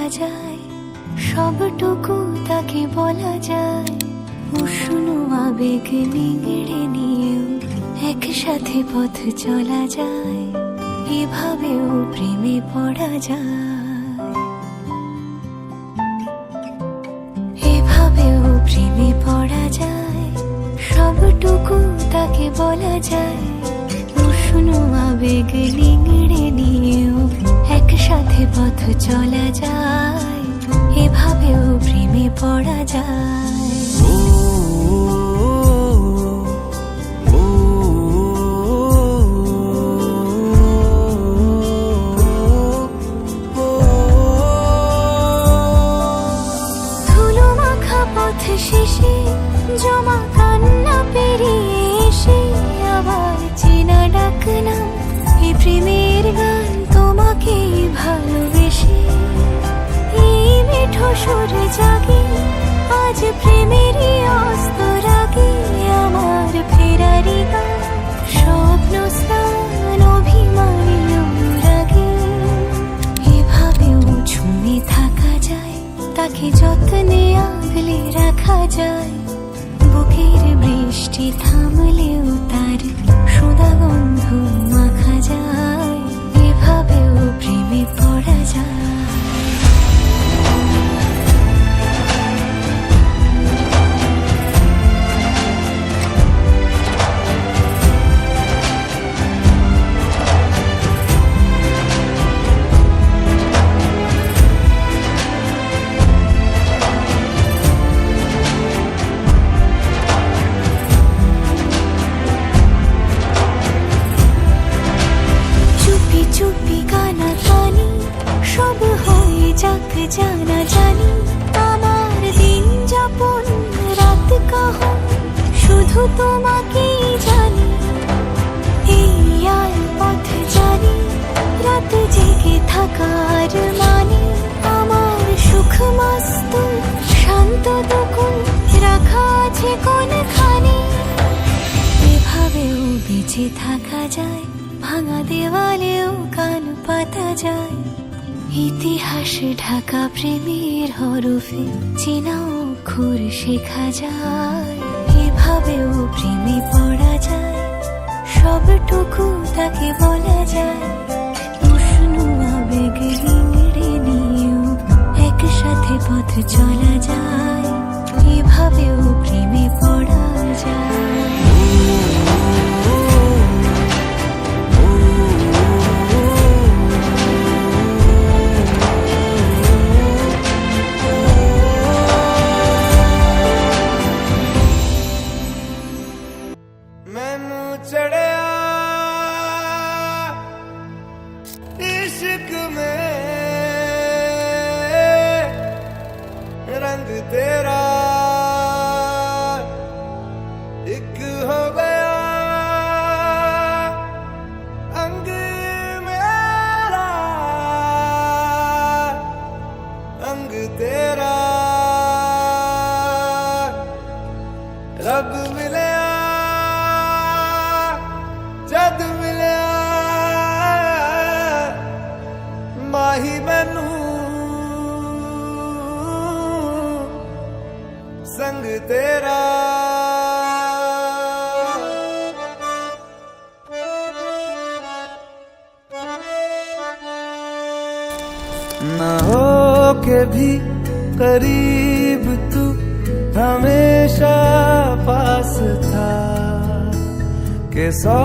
যায়, সবটুকু তাকে বলা যায়। উষ্ণ আবেগ নিংড়ে নিয়েও একসাথে পথ চলা যায়, এভাবেও প্রেমে পড়া যায়, এভাবেও প্রেমে পড়া যায়। সবটুকু তাকে বলা যায়, উষ্ণ আবেগ নিংড়ে নিয়েও একসাথে পথ চলা যায়, এভাবেও প্রেমে পড়া যায়। ধুলো মাখা পথ শেষে জমা কান্না পেরিয়ে এসে আবার চেনা ডাকনাম, এই প্রেমের গান তোমাকে ভালোবেসে। এই মিঠো সুরে জাগে আজ প্রেমেরই অস্তর আগে, আমার ফেরারি গান স্বপ্ন স্নান অভিমানী অনুরাগে। এভাবেও ছুঁয়ে থাকা যায়, তাকে যত্নে আগলে রাখা যায়। বুকের বৃষ্টি থামলেও তার সুধা গন্ধ মাখা যায়, এভাবেও প্রেমে পড়া যায়। চুপি গানা গানি সব হয়ে যাক জানা জানি, আমার দিন যাপন রাত কাহন শুধু তোমাকেই জানি। এই আর পথ জানি রাত জেগে থাকার মানে, আমার সুখ মস্ত শান্ত দুকুল রাখা আছে কোনখানে। এভাবেও বেঁচে থাকা যায়, ভাঙা দেওয়ালেও কান পাতা যায়। ইতিহাস ঢাকা প্রেমের হরফে চেনা অক্ষর শেখা যায়, এভাবেও প্রেমে পড়া যায়। সবটুকু তাকে বলা যায়, উষ্ণ আবেগ নিংড়ে নিয়েও একসাথে পথ চলা যায়, এভাবেও প্রেমে পড়া যায়। रंग तेरा एक हो गया, अंग मेरा अंग तेरा। रब मिलया जद मिलया माही मैनू संग तेरा। ना हो के भी करीब तू हमेशा पास था, के 100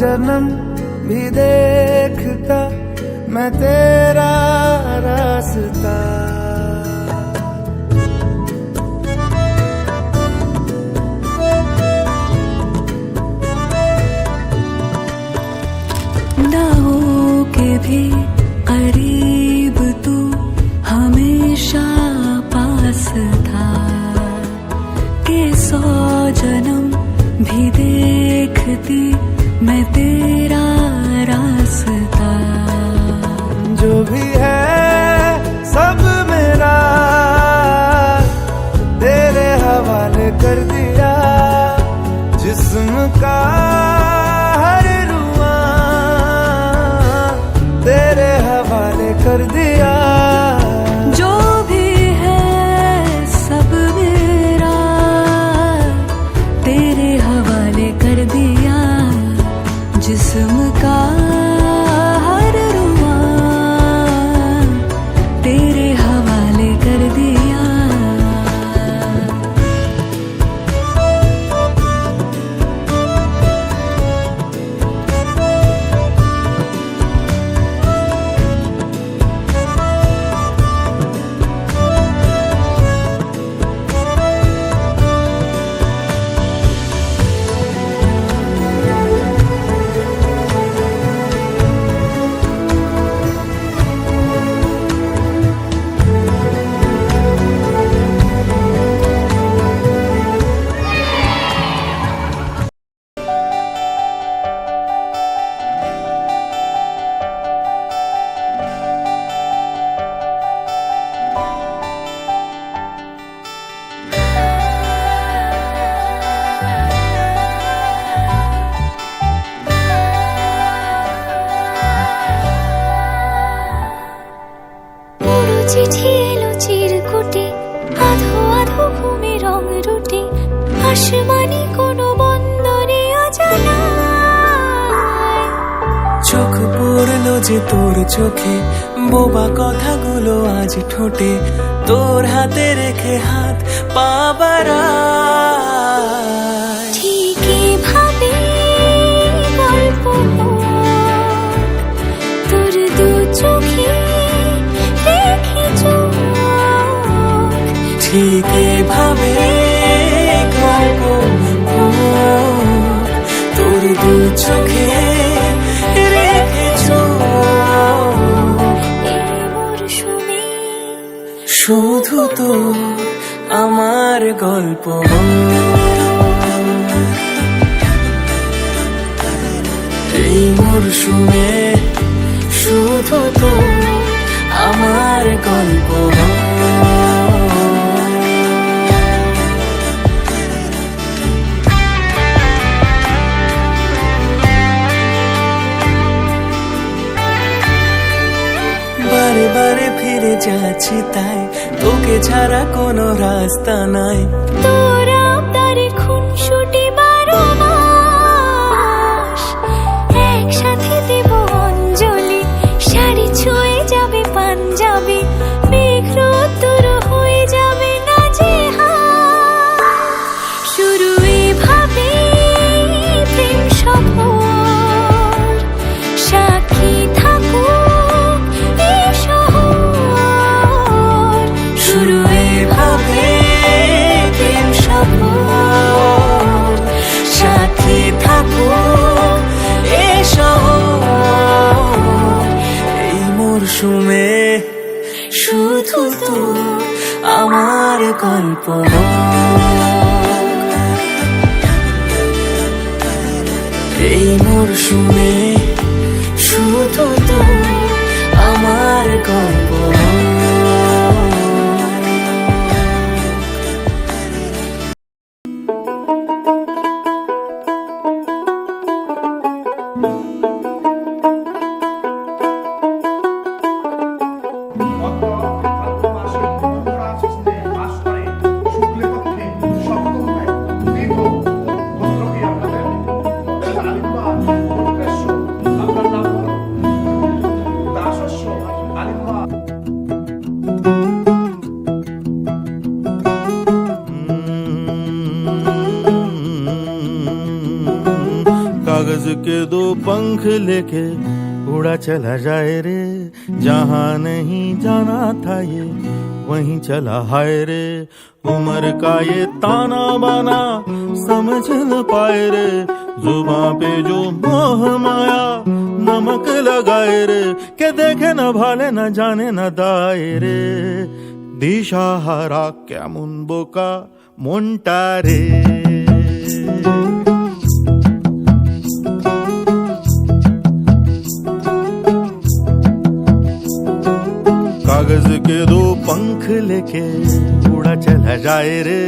जन्म भी देखता मैं तेरा रास्ता। भी करीब तू हमेशा पास था, के 100 जन्म भी देखती मैं तेरा रास्ता। जो भी है सब मेरा तेरे हवाले कर दिया, जिस्म का कर दिया। যে তোর চোখে, বোবা কথাগুলো আজ ঠোঁটে, তোর হাতে রেখে হাত পা বাড়াই। ঠিক এভাবে গল্প তোর দু চোখে রেখে চোখ, ঠিক এভাবে গল্প তোর দু চোখে রেখেছ। এই মরশুমে শুধু তো আমার গল্প, এই মরশুমে শুধু তো আমার গল্প। বারে বারে ফিরে যাচ্ছি তাই, তোকে ছাড়া কোনো রাস্তা নাই। তোর আবদারে খুনসুটি 12 মাস, একসাথে দেব অঞ্জলি, শাড়ি ছুঁয়ে যাবে পাঞ্জাবি, মেঘ রোদ্দুর হয়ে যাবে না যে শুরু এভাবে প্রেম সফর, সাক্ষী থাকুক এই শহর। শুরু এভাবে প্রেম সফর, সাথী থাকুক এ শহর। এই মরশুমে শুধু তো আমার গল্প, এই মরশুমে শুধু তো আমার গল্প। कागज के दो पंख लेके उड़ा चला जाए रे, जहाँ नहीं जाना था ये वहीं चला हाय रे। उम्र का ये ताना बाना समझ न पाए रे, जुबां पे जो मोह माया नमक लगाए रे, के देखे न भाले न जाने न दाए रे। दिशाहारा केमन बोका মনটা রে। कागज के दो पंख लेके उड़ा चला जाए रे,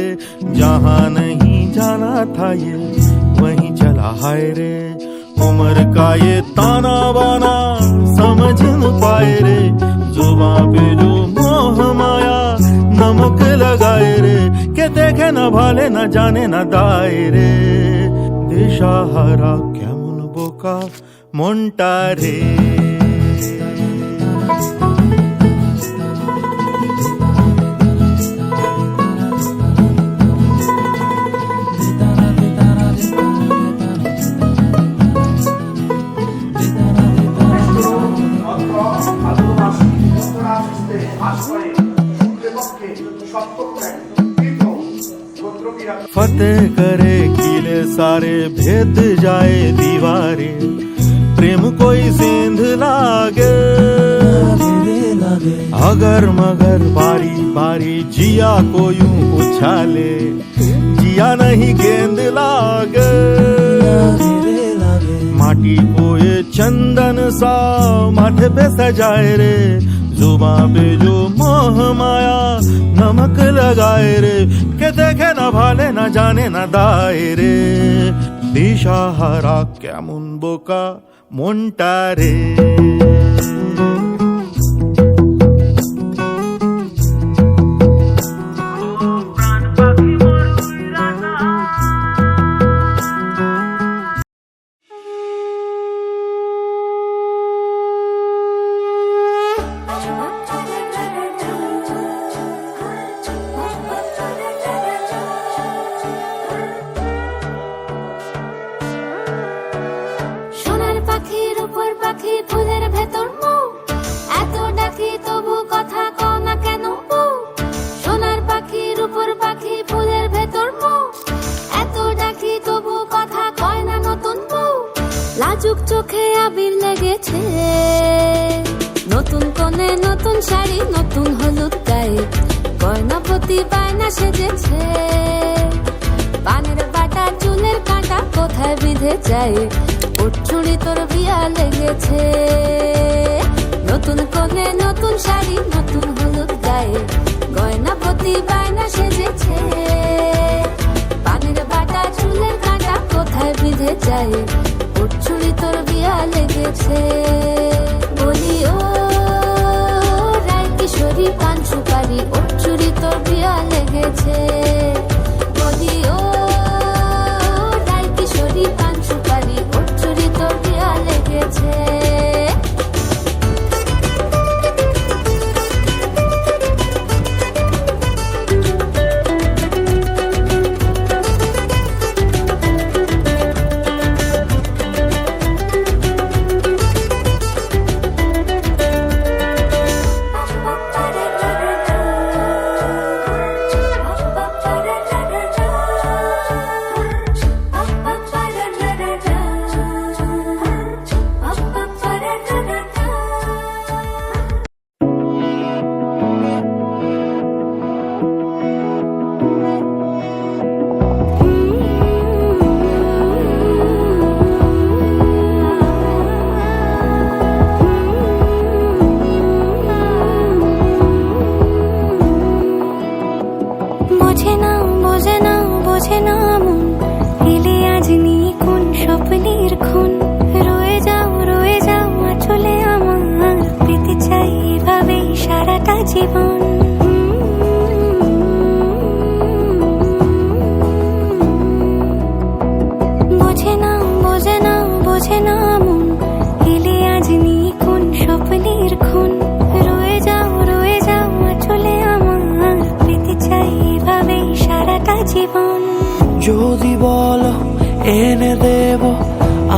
जहाँ नहीं जाना था ये वहीं चला हाय रे। उम्र का ये ताना बाना समझ न पाए रे, जुबां पे जो मोह माया नमक लगाए रे, के देखे न भाले न जाने न दाए रे। दिशाहारा केमन बोका মনটা রে। फतेह करे किले सारे, भेद जाए दीवारें, प्रेम कोई सेंध लागे अगर मगर बारी बारी जिया को यूं उछाले, जिया नहीं गेंद लागे। माटी को ये चंदन सा माथे पे सजाए रे, जुबां पे जो मोह माया नमक लगाए रे, के देखे न भाले न जाने न दाए रे। दिशाहारा केमन बोका মনটা রে। পাখি ফুলের ভেতর মৌ, এত ডাকি তবু কথা কও না কেন বউ। সোনার পাখি রূপোর পাখি ফুলের ভেতর মৌ, এত ডাকি তবু কথা কয় না নতুন বউ। লাজুক চোখে আবির লেগেছে, নতুন কোণে নতুন শাড়ি নতুন হলুদ গায়ে, গয়না প্রতি বায়না সেজেছে। পানের বাটা চুলের কাঁটা কোথায় বিঁধে যায়, ওর চুড়ি তোর বিয়া লেগেছে। নতুন কোণে নতুন শাড়ি নতুন হলুদ গায়ে, গয়না প্রতি বায়না সেজেছে। পানের বাটা চুলের কাঁটা কোথায় বিঁধে যায়, ওর চুড়ি তোর বিয়া লেগেছে। বলি ও রায় কিশোরী পান সুপারি, ওর চুড়ি তোর বিয়া লেগেছে। বলি ও রায় কিশোরী পান সুপারি, ওর চুড়ি তোর বিয়া লেগেছে। বোঝে না বোঝে না বোঝে না মন, এলে আজ নিয়ে কোন স্বপ্নের খুন। রয়ে যাও আঁচলে আমার, পেতে চাই এভাবে সারাটা জীবন। বোঝে না বোঝে না বোঝে না মন, এলে আজ নিয়ে কোন স্বপ্নের খুন। রয়ে যাও আঁচলে আমার, পেতে চাই এভাবে সারাটা জীবন। যদি বলো এনে দেব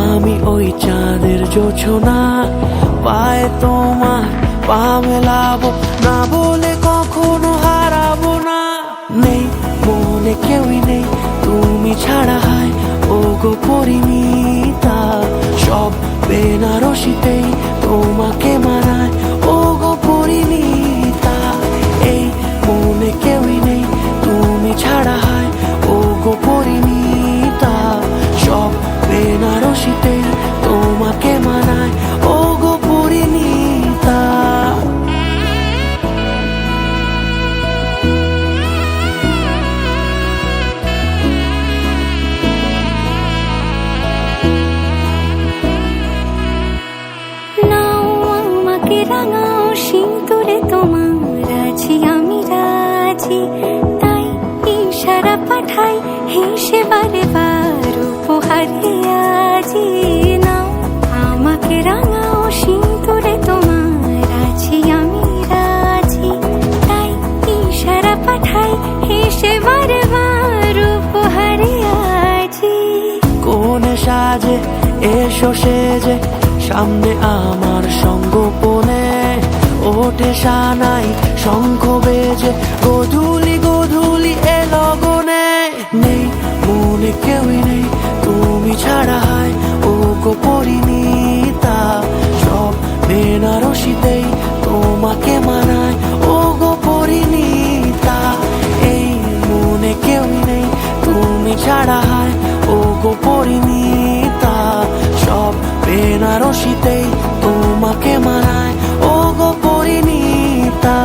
আমি ওই চাঁদের জোছনা, পায়ে তোমার পা মেলাবো, না বলে কখনো হারাবো না। নেই মনে কেউই নেই তুমি ছাড়া, হায় ও গো পরিণীতা। সব বেনারসিতেই তোমাকে মানায় ও গো পরিণীতা। এই মনে কেউই নেই তুমি ছাড়া, হায় ও গো পরিণীতা। সব বেনারসিতেই তোমাকে মানায় ও গো পরিণীতা। নাও আমাকে রাঙাও সিঁদুরে তোমার, আছি আমি রাজি। তাই ইশারা পাঠাই হেসে বারে বার উপহারে আজি। নাও আমাকে রাঙাও সিঁদুরে তোমার, আছি আমি রাজি। তাই ইশারা পাঠাই হেসে বারে বার উপহারে আজি। কোন সাজে এসো সেজে সামনে আমার সঙ্গোপনে, ওঠে সানাই শঙ্খ বেজে গধূলি গধূলি এ লগনে। নেই মনে কেউই নেই তুমি ছাড়া, হায় ও গো পরিণীতা। সব বেনারসিতেই তোমাকে মানায় ও গো পরিণীতা। এই মনে কেউই নেই তুমি ছাড়া, হায় ও গো পরিণীতা। সব বেনারসিতেই তোমাকে মানায় ও গো পরিণীতা।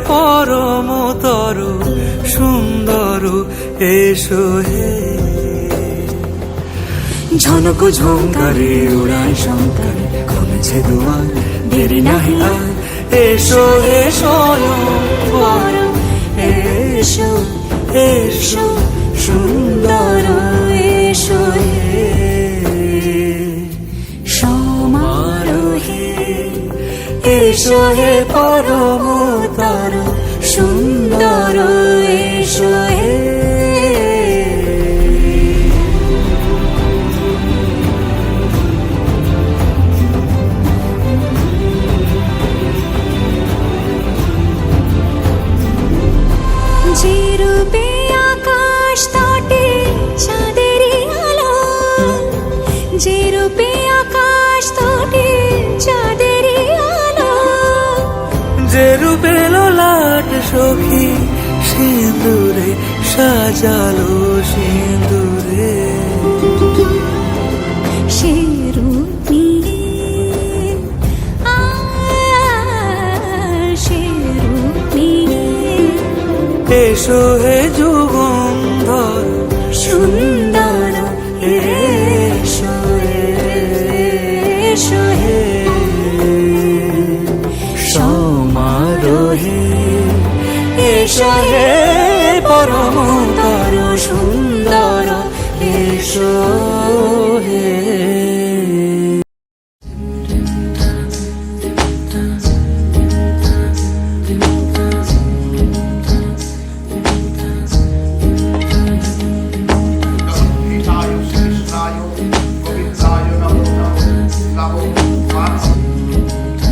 পরমতর সুন্দর এসো হে ঝনক ঝঙ্কারে উড়ায় শঙ্কারে খুলেছে দুয়ার দেরি নাহি আর এসো হে স্বয়ংবর এসো এসো সুন্দর এসো হে সমারোহে এসো হে পরমতর সুন্দর এসো হে যে রূপে আকাশ তটে চাঁদেরই আলো, যে রূপে আকাশ তটে চাঁদেরই আলো, যে রূপে ললাট সখী সিঁদুরে সাজালো সিঁদুরে সে রূপ নিয়ে সে রূপ নিয়ে এসো হে যুগন্ধর সুন্দর এসো এসো হে সমারোহে এসো হে পরমতর সুন্দর এসো হে Krishnayo, Krishnayo, Govindayo, Namo Namo, Namo Namo.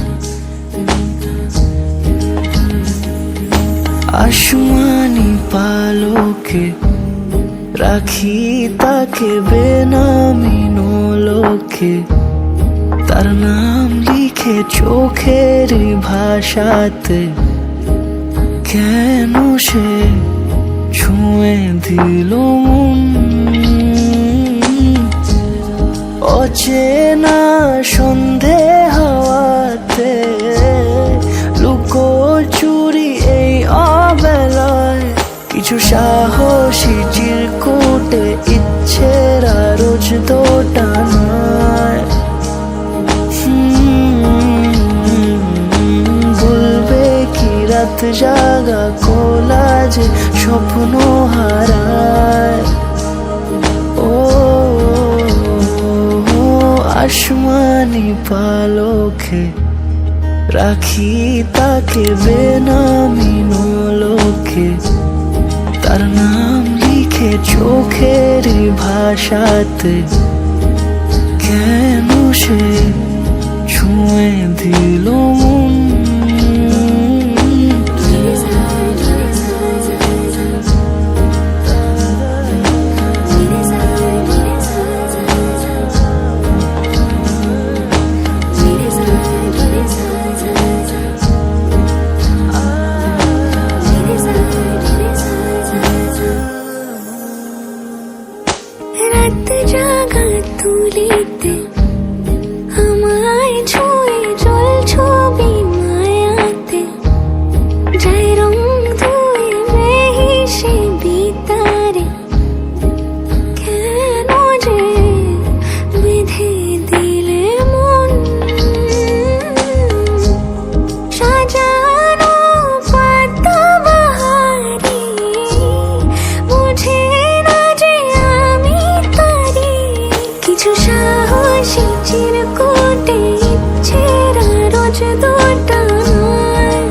আসমানি পালকে রাখি তাকে বেনামি নোলকে তার নাম লিখে চোখের ভাষাতে কেন সে ছুঁয়ে দিল মন অচেনা সন্ধে হাওয়াতে লুকো চুরি এই অবেলায় কিছু সাহসী চিরকুটে ইচ্ছেরা রোজ দোটানায় বলবে কি রাত জাগা কোলা যে স্বপ্ন হারায় ও আসমানি পালকে রাখি তাকে বেনামি নোলকে তার নাম লিখে চোখের ভাষাতে কেন সে ছুঁয়ে দিল মন রাত জাগা তুলিতে আমায় ছুঁয়ে জল ছবি মায়াতে যাই রং ধুয়ে মেহিসে বিতারে কেন যে বেঁধে দিলে মন সাজানো পাতা বাহারি বুঝে না যে আমি তারি কিছু সাহসী চিরকুটে ইচ্ছেরা রোজ দোটানায়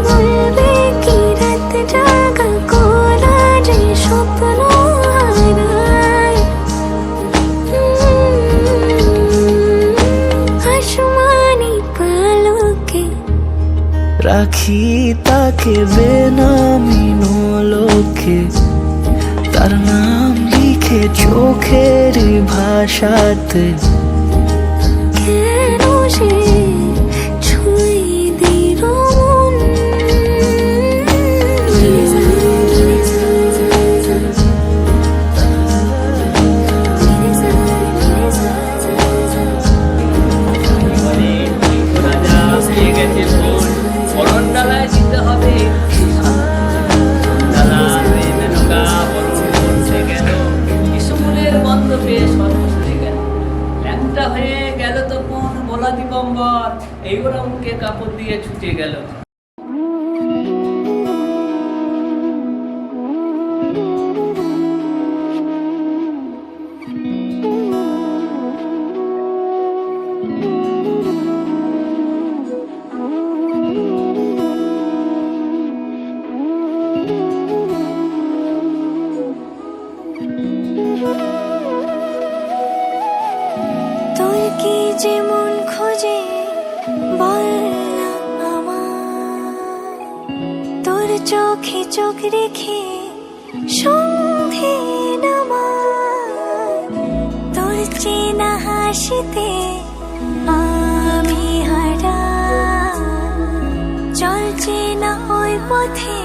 বলবে কি রাত জাগা কোলা যে স্বপ্ন হারায় আসমানি পালকে রাখি তাকে বেনামি নোলকে তার নাম লিখে চোখের ভাষাতে কেন সে ছুঁয়ে দিল মন এই ওরা মুখে কাপড় দিয়ে ছুটে গেল। তোর কি যেমন খোঁজে বল না আমায়, তোর চোখে চোখ রেখে সন্ধে নামায়, তোর চেনা হাসিতে আমি হারাই, চল চেনা ওই পথে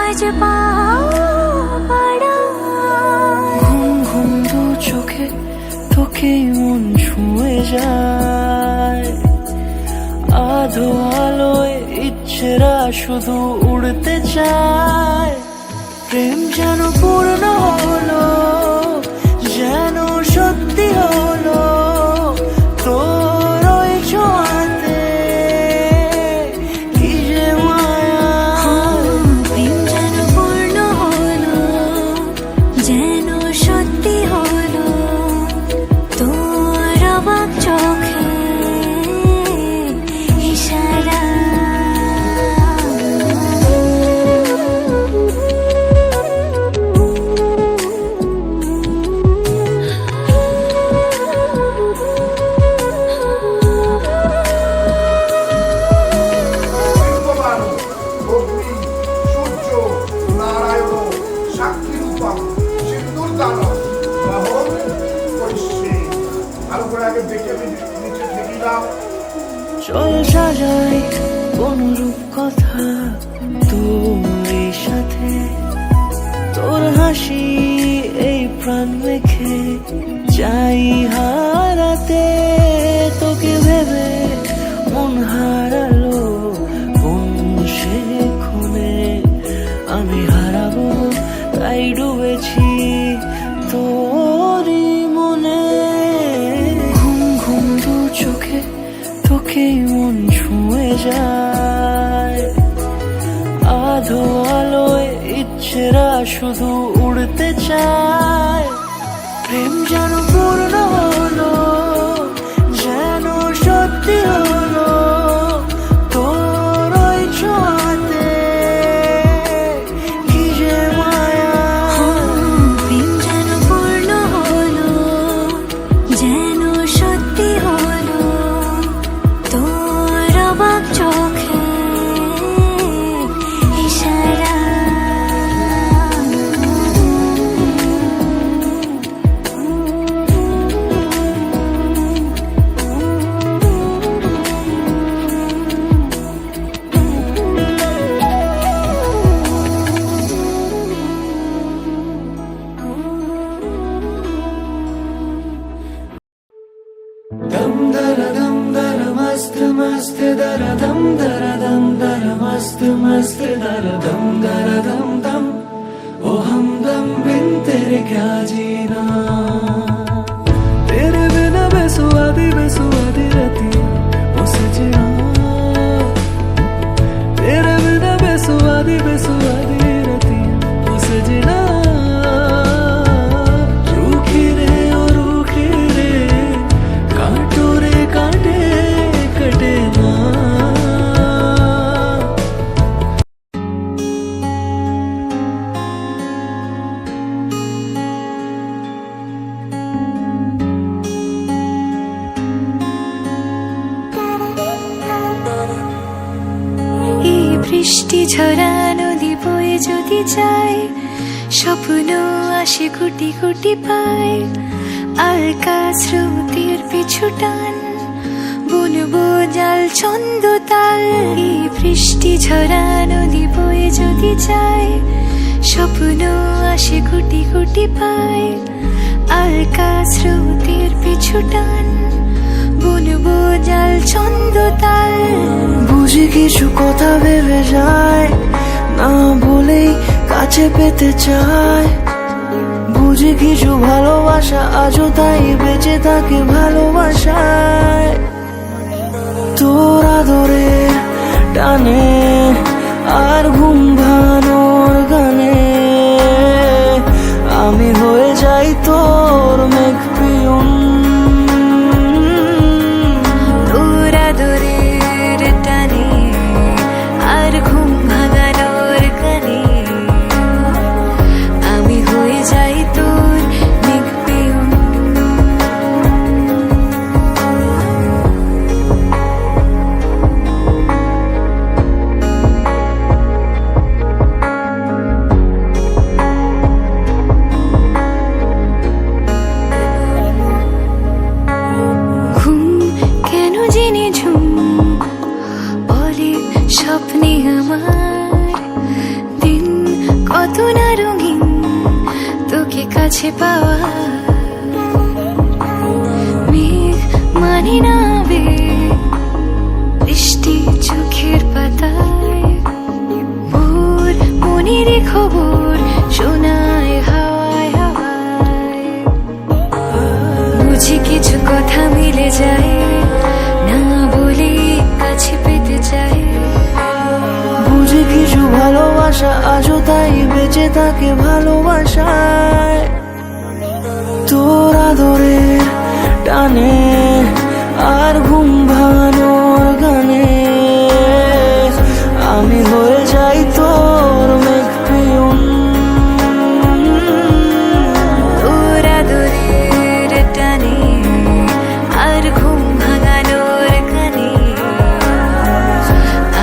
আজ পাড়ায়। ঘুম ঘুম দু চোখে তোকে মন ছুঁয়ে যায়, আধো আলোয় ইচ্ছেরা শুধু উড়তে চায়। প্রেম যেন পূর্ণ হলো, যেন সত্যি হলো, তোর ওই ছোঁয়াতে কি যে মায়া। প্রেম যেন পূর্ণ হলো, যেন সত্যি হলো, তোর অবাক চোখে ইশারা। ভগবান অগ্নি সূর্য নারায়ণ সাক্ষী রূপম সিন্দুর দানব মহল পরিশ্রী। ভালো করে আগে দেখে আমি নিচে ঠেকিলাম। চল সাজাই কোন রূপ কথা তোর সাথে, তোর হাসি এই প্রাণ মেখে চাই হারাতে। তোকে ভেবে মন হারালো কোন সে খুনে, আমি হারাবো তাই ডুবেছি তোরই মনে। ঘুম ঘুম দু চোখে তোকে মন ছুঁয়ে যায়, আধো আলোয় ইচ্ছেরা শুধু উড়তে চায়। প্রেম যেন পূর্ণ হলো, যেন সত্যি হলো, তোর ওই ছোঁয়াতে কি যে মায়া। প্রেম যেন পূর্ণ হলো, যেন সত্যি হলো, তোর অবাক চোখে ইশারা। दम दर मस्त मस्त दर दम दर मस्त मस्त दर दम दम ओ हमदम बिन तेरे क्या जीना। तेरे बिना बेसुआदी रतियां ओ सजना, तेरे बिना बेसुआदी रतियां ओ सजना। रूखी रे ओ रूखी रे कांटो रे कांटे कटे ना। এই বৃষ্টি ঝরা নদী বয়ে যদি যায়, স্বপ্ন আসে কোটি কোটি পায়। আলকা স্রোতের পিছু টান, বুনবো জাল ছন্দ তাল। এই বৃষ্টি ঝরা নদী বয়ে যদি যায়, স্বপ্ন আসে কোটি কোটি পায়। আলকা স্রোতের পিছু টান, বুনবো জাল ছন্দ তাল। বুঝি কিছু কথা ভেবে যায়, না বলেই কাছে পেতে চায়। বুঝি কিছু ভালোবাসা আজও তাই বেঁচে থাকে ভালোবাসায়। তোর আদরের টানে আর ঘুম ভাঙানোর গানে আমি হয়ে যাই তোর মেঘ পিয়ন। তোর আদরের টানে আর ঘুম ভাঙানোর গানে আমি হয়ে যাই তোর মেঘ পিয়ন। ঘুম কেন জেনে ঝুম বলে স্বপ্নে আমার দিন কত না রঙিন তোকে কাছে পাওয়া। মেঘ মানে না আবেগ, বৃষ্টি চোখের পাতায় ভোর মনের খবর শোনায় হাওয়ায় হাওয়ায়। বুঝি কিছু কথা মিলে যায় না বলে কাছে পেতে চাই। বুঝি কিছু ভালোবাসা আজও তাই বেঁচে থাকে ভালোবাসায়। তোর আদরের টানে আর ঘুম ভাঙানোর গানে আমি হয়ে যাই তোর মেঘ পিয়ন। তোর আদরের টানে আর ঘুম ভাঙানোর গানে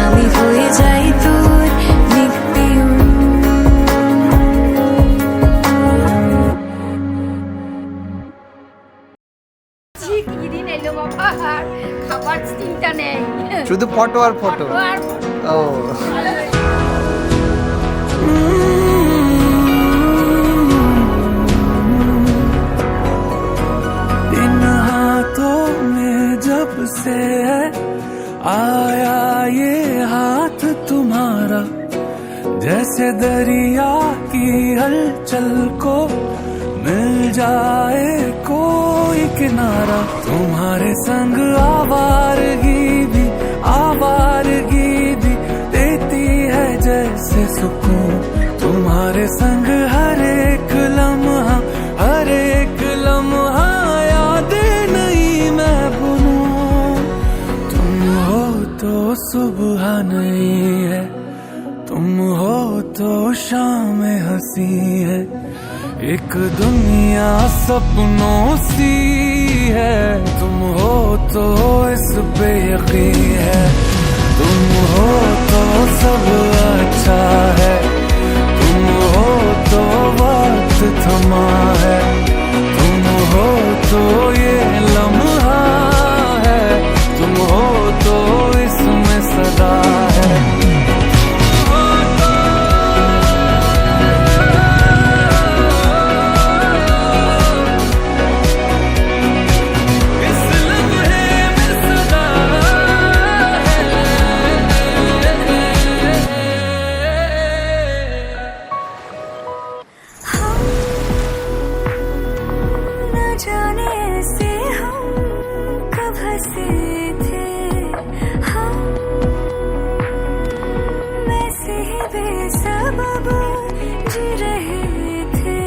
আমি হয়ে যাই তোর মেঘ পিয়ন। কি দিন এলো বাবা, আর খাবার চিন্তা নেই। শুধু ফটো আর ফটো। আর ও इन हाथों में जब से है आया ये हाथ तुम्हारा, जैसे दरिया की हलचल को मिल जाए कोई किनारा। तुम्हारे संग आवारगी भी देती है जैसे सुकून। तुम्हारे संग हर एक लम्हा यादें नहीं मैं भूलूं। तुम हो तो सुबह नहीं है, तुम हो तो शाम हंसी है। एक दुनिया सपनों सी है, तुम हो तो इस पे यकीन है। तुम हो तो सब अच्छा है, तुम हो तो वक्त थमा है। तुम हो तो ये लम्हा है, तुम हो तो इसमें सदा है। न जाने से हम कब हंसे थे, हम वैसे ही बेसबब जी रहे थे।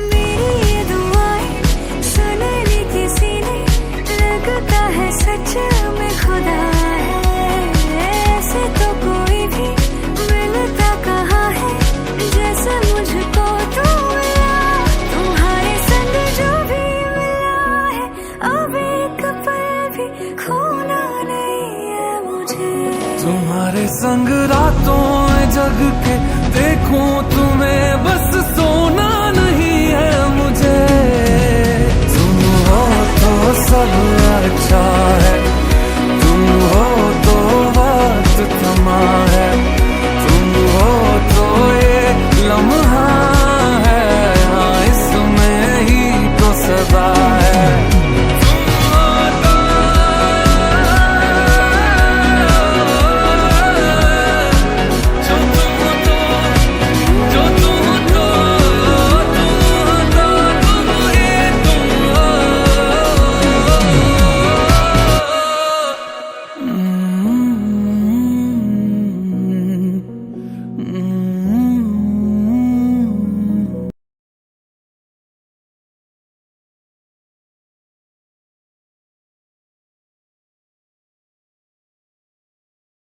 मेरी ये दुआएं सुनने किसी ने, लगता है सच में खुदा है। ऐसे तो कोई भी मिलता कहाँ है जैसे मुझको तू मिला। तुम्हारे संग जो भी मिला है अब एक पल भी खोना नहीं है मुझे। तुम्हारे संग रातों में जग के देखूं तुम्हें बस